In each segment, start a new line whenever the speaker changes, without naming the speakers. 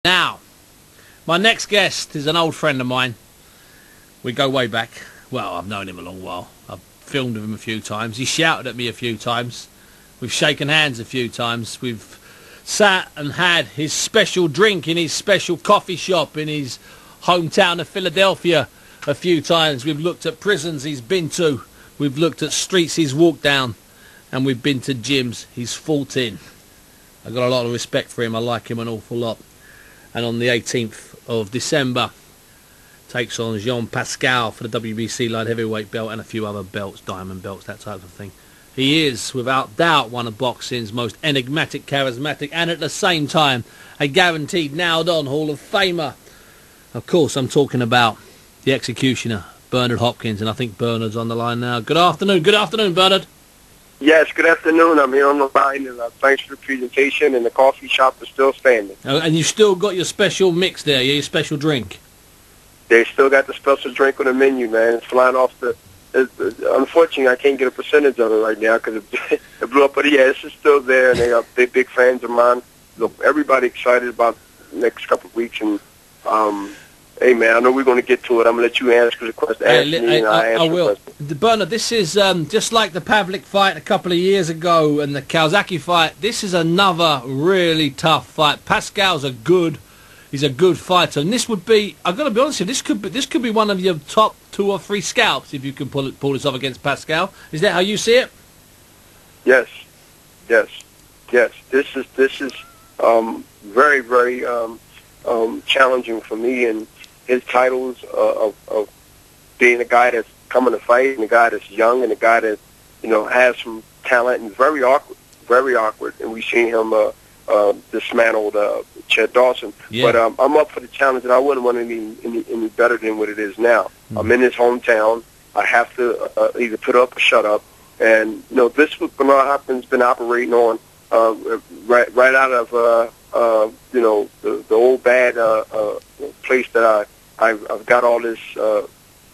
Now, my next guest is an old friend of mine. We go way back. Well, I've known him a long while. I've filmed with him a few times. He shouted at me a few times. We've shaken hands a few times. We've sat and had his special drink in his special coffee shop in his hometown of Philadelphia a few times. We've looked at prisons he's been to. We've looked at streets he's walked down. And we've been to gyms he's fought in. I've got a lot of respect for him. I like him an awful lot. And on the 18th of December, takes on Jean Pascal for the WBC light heavyweight belt and a few other belts, diamond belts, that type of thing. He is, without doubt, one of boxing's most enigmatic, charismatic, and at the same time, a guaranteed nailed-on Hall of Famer. Of course, I'm talking about the executioner, Bernard Hopkins, and I think Bernard's on the line now. Good afternoon, Bernard.
Yes, good afternoon. I'm here on the line, and thanks for the presentation, and the coffee shop is still standing.
And you've still got your special mix there, your special drink?
They still got the special drink on the menu, man. It's flying off the... unfortunately, I can't get a percentage of it right now because it blew up, but yeah, it's still there, and they are big fans of mine. Look, everybody excited about the next couple of weeks, and hey, man, I know we're going to get to it. I'm going to let you answer the question.
I will. Bernard, this is just like the Pavlik fight a couple of years ago and the Kawasaki fight. This is another really tough fight. Pascal's he's a good fighter, and this would be, I've got to be honest with you, this could be one of your top 2 or 3 scalps if you can pull this off against Pascal. Is that how you see it?
Yes. This is very, very challenging for me, and his titles of being a guy that's coming to fight and a guy that's young and a guy that, has some talent and very awkward. And we've seen him dismantled Chet Dawson.
Yeah.
But I'm up for the challenge, and I wouldn't want any better than what it is now. I'm in his hometown. I have to either put up or shut up. And, this was Bernard Hopkins been operating on right out of, the old bad place that I've got all this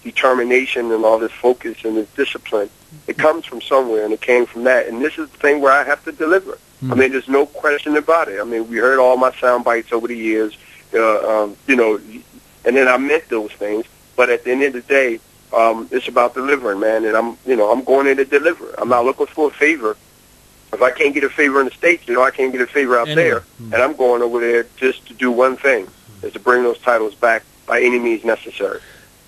determination and all this focus and this discipline. It comes from somewhere, and it came from that. And this is the thing where I have to deliver. I mean, there's no question about it. I mean, we heard all my sound bites over the years, and then I meant those things. But at the end of the day, it's about delivering, man. And I'm going in to deliver. I'm not looking for a favor. If I can't get a favor in the States, I can't get a favor out there. And I'm going over there just to do one thing, is to bring those titles back by any means necessary.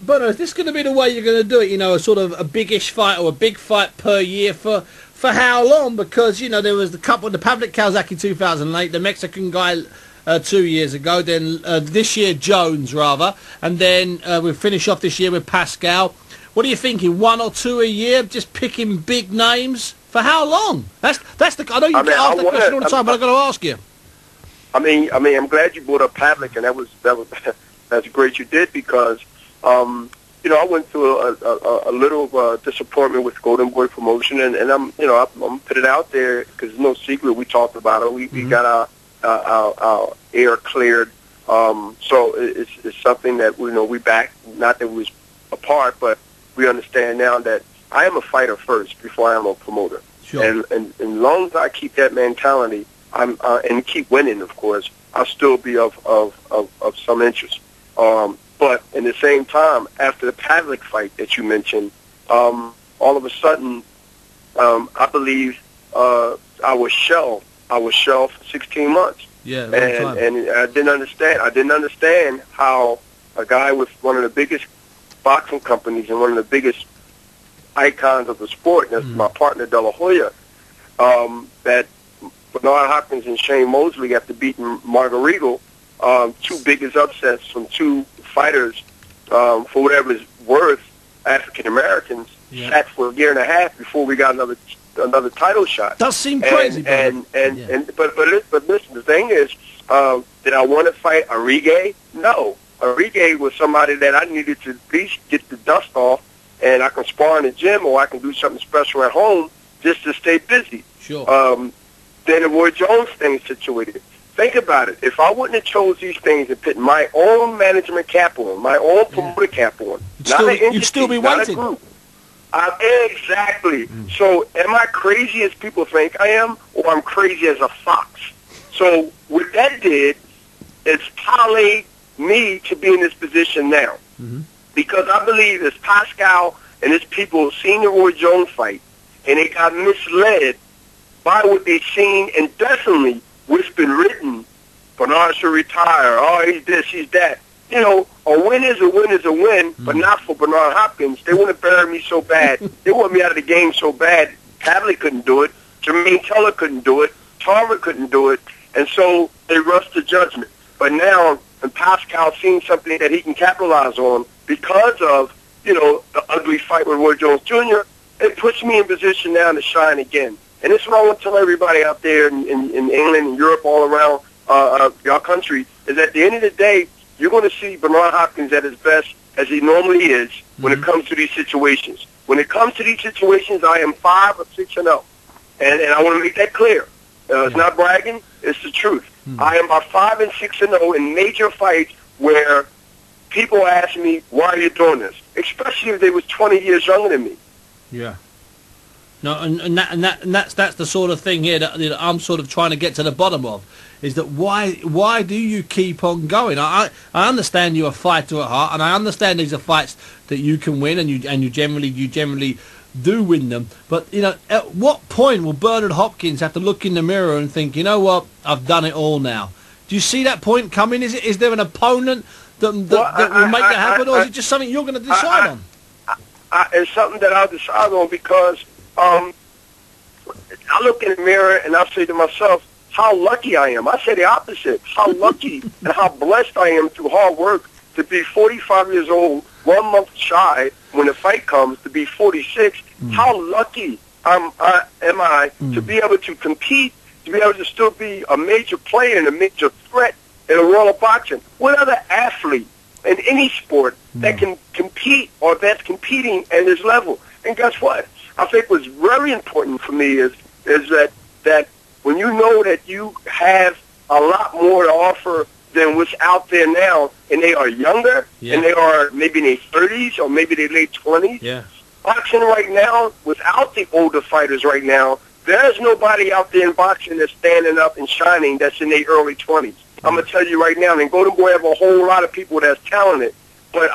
But is this going to be the way you're going to do it? A sort of a big-ish fight or a big fight per year for how long? Because, there was the Pavlik Kawasaki 2008, the Mexican guy 2 years ago, then this year Jones, rather, and then we'll finish off this year with Pascal. What are you thinking, 1 or 2 a year, just picking big names? For how long? That's the... I know you get asked that question all the time, but I've got to ask you.
I mean, I'm glad you brought up Pavlik, and that was that's great you did, because I went through a little disappointment with Golden Boy Promotion, and I'm put it out there because it's no secret. We talked about it. We got our air cleared. So it's something that we back. Not that we was apart, but we understand now that I am a fighter first before I am a promoter.
Sure.
And as long as I keep that mentality, and keep winning, of course, I'll still be of some interest. But in the same time, after the Pavlik fight that you mentioned, all of a sudden, I believe I was shelved. I was shelved for 16 months.
Yeah,
and I didn't understand. I didn't understand how a guy with one of the biggest boxing companies and one of the biggest icons of the sport, and that's my partner De La Hoya, that Bernard Hopkins and Shane Mosley, after beating Margarito, 2 biggest upsets from 2 fighters, for whatever it's worth, African Americans, sat for a year and a half before we got another title shot.
Does seem crazy,
but listen, the thing is, did I want to fight Arrigue? No. Arrigue was somebody that I needed to at least get the dust off, and I can spar in the gym, or I can do something special at home just to stay busy.
Sure.
Then the Roy Jones thing situated. Think about it. If I wouldn't have chose these things and put my own management cap on, my own promoter cap on,
you'd still be waiting.
Exactly. So am I crazy as people think I am, or I'm crazy as a fox? So what that did, it's parlayed me to be in this position now.
Mm-hmm.
Because I believe as Pascal and his people seen the Roy Jones fight, and they got misled by what they seen, and definitely what's been written. Bernard should retire. Oh, he's this, he's that. You know, a win is a win is a win, but not for Bernard Hopkins. They want to bury me so bad. They want me out of the game so bad. Hadley couldn't do it. Jermaine Teller couldn't do it. Tarver couldn't do it. And so they rushed to judgment. But now, and Pascal's seen something that he can capitalize on because of, you know, the ugly fight with Roy Jones Jr., it puts me in position now to shine again. And this is what I want to tell everybody out there in England and Europe, all around our country, is at the end of the day, you're going to see Bernard Hopkins at his best, as he normally is, when it comes to these situations. When it comes to these situations, I am 5 or 6-0. And I want to make that clear. It's not bragging. It's the truth. I am about 5 and 6-0 in major fights where people ask me, why are you doing this? Especially if they was 20 years younger than me.
Yeah. No, and that's the sort of thing here that I'm sort of trying to get to the bottom of, is that why do you keep on going? I understand you're a fighter at heart, and I understand these are fights that you can win, and you generally do win them. But you know, at what point will Bernard Hopkins have to look in the mirror and think, you know what, I've done it all now? Do you see that point coming? Is there an opponent that will make that happen, or is it just something you're going to decide on?
It's something that I'll decide on because I look in the mirror and I say to myself, how lucky I am. I say the opposite. How lucky and how blessed I am through hard work to be 45 years old, 1 month shy when the fight comes, to be 46. How lucky am I to be able to compete, to be able to still be a major player and a major threat in the world of boxing. What other athlete in any sport that can compete or that's competing at this level? And guess what? I think what's very important for me is that when you know that you have a lot more to offer than what's out there now, and they are younger, and they are maybe in their 30s or maybe their late 20s.
Yeah.
Boxing right now, without the older fighters right now, there's nobody out there in boxing that's standing up and shining that's in their early 20s. I'm going to tell you right now, and Golden Boy have a whole lot of people that's talented, but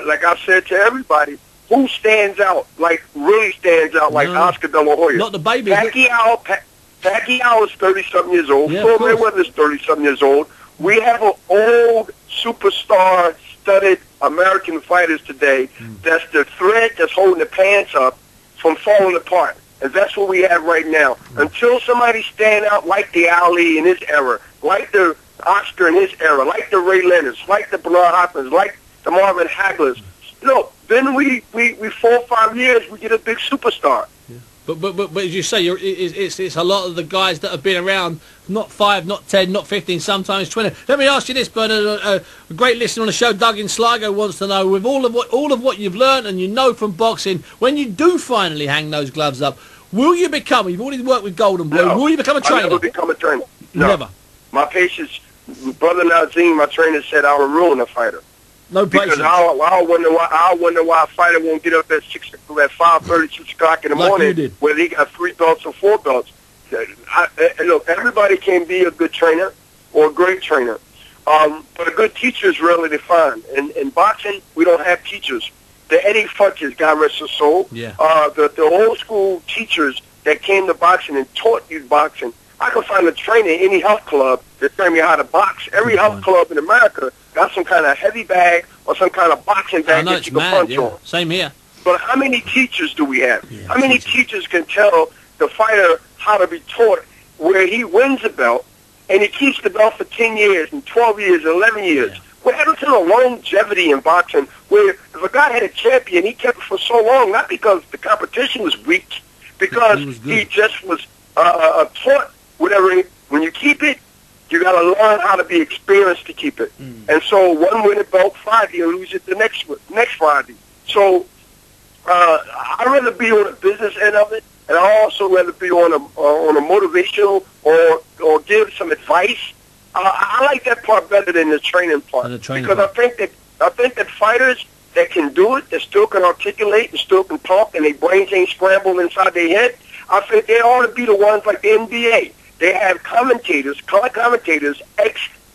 like I said to everybody, who stands out, like really stands out, like Oscar De La Hoya?
Not the baby.
Pacquiao is 30-something years old.
Yeah,
Floyd Mayweather is 30-something years old. We have an old superstar studded American fighters today that's the thread that's holding the pants up from falling apart. And that's what we have right now. Until somebody stand out like the Ali in his era, like the Oscar in his era, like the Ray Leonards, like the Bernard Hopkins, like the Marvin Haglers, then we 4 or 5 years, we get a big superstar.
Yeah. But as you say, it's a lot of the guys that have been around, not 5, not 10, not 15, sometimes 20. Let me ask you this, Bernard. A great listener on the show, Doug in Sligo, wants to know, with all of what you've learned and you know from boxing, when you do finally hang those gloves up, will you become? You've already worked with Golden Boy.
No,
will you become a trainer?
I'll never become a trainer. No.
Never.
My patience, Brother Nazim, my trainer, said I will ruin a fighter.
No patience.
Because I wonder why a fighter won't get up at 5:30, 6 o'clock in the morning, whether he got 3 belts or 4 belts. Look, everybody can be a good trainer or a great trainer, but a good teacher is rarely defined. In boxing, we don't have teachers. The Eddie Futches, God rest his soul, the old school teachers that came to boxing and taught you boxing. I can find a trainer in any health club that train me how to box. Every health club in America got some kind of heavy bag or some kind of boxing bag that you can punch on.
Same here.
But how many teachers do we have? How many teachers can tell the fighter how to be taught where he wins the belt and he keeps the belt for 10 years and 12 years and 11 years? Yeah. What happened to the longevity in boxing where if a guy had a champion, he kept it for so long, not because the competition was weak, because he just was taught whatever. When you keep it, you got to learn how to be experienced to keep it. And so one win a belt Friday and lose it the next Friday. So I'd rather be on the business end of it, and I also rather be on a motivational or give some advice. I like that part better than the training part because I think that fighters that can do it, that still can articulate, and still can talk, and their brains ain't scrambled inside their head, I think they ought to be the ones like the NBA. They have commentators, color commentators,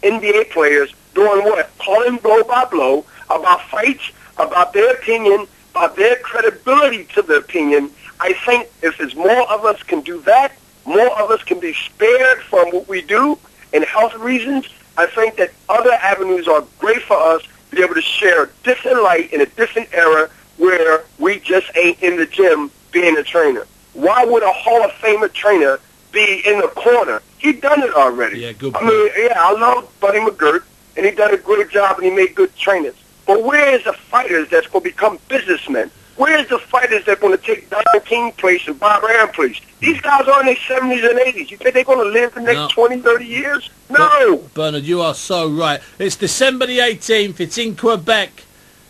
NBA players doing what? Calling blow by blow about fights, about their opinion, about their credibility to the opinion. I think if there's more of us can do that, more of us can be spared from what we do and health reasons. I think that other avenues are great for us to be able to share a different light in a different era where we just ain't in the gym being a trainer. Why would a Hall of Famer trainer be in the corner? He done it already.
Yeah, good
I
point.
mean, yeah, I love Buddy McGirt, and he done a great job, and he made good trainers. But where is the fighters that's going to become businessmen? Where is the fighters that are going to take Don King place and Bob Arum place? These guys are in their 70s and 80s. You think they're going to live the next 20, 30 years? No.
Bernard, you are so right. It's December the 18th. It's in Quebec.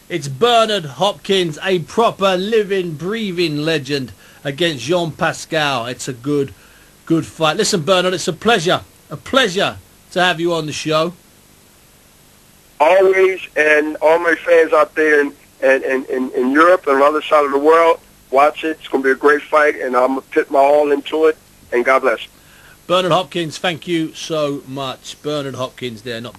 It's Bernard Hopkins, a proper living, breathing legend, against Jean Pascal. It's a good fight. Listen, Bernard, it's a pleasure to have you on the show.
Always, and all my fans out there in Europe and on the other side of the world, watch it. It's going to be a great fight, and I'm going to put my all into it, and God bless.
Bernard Hopkins, thank you so much. Bernard Hopkins there, not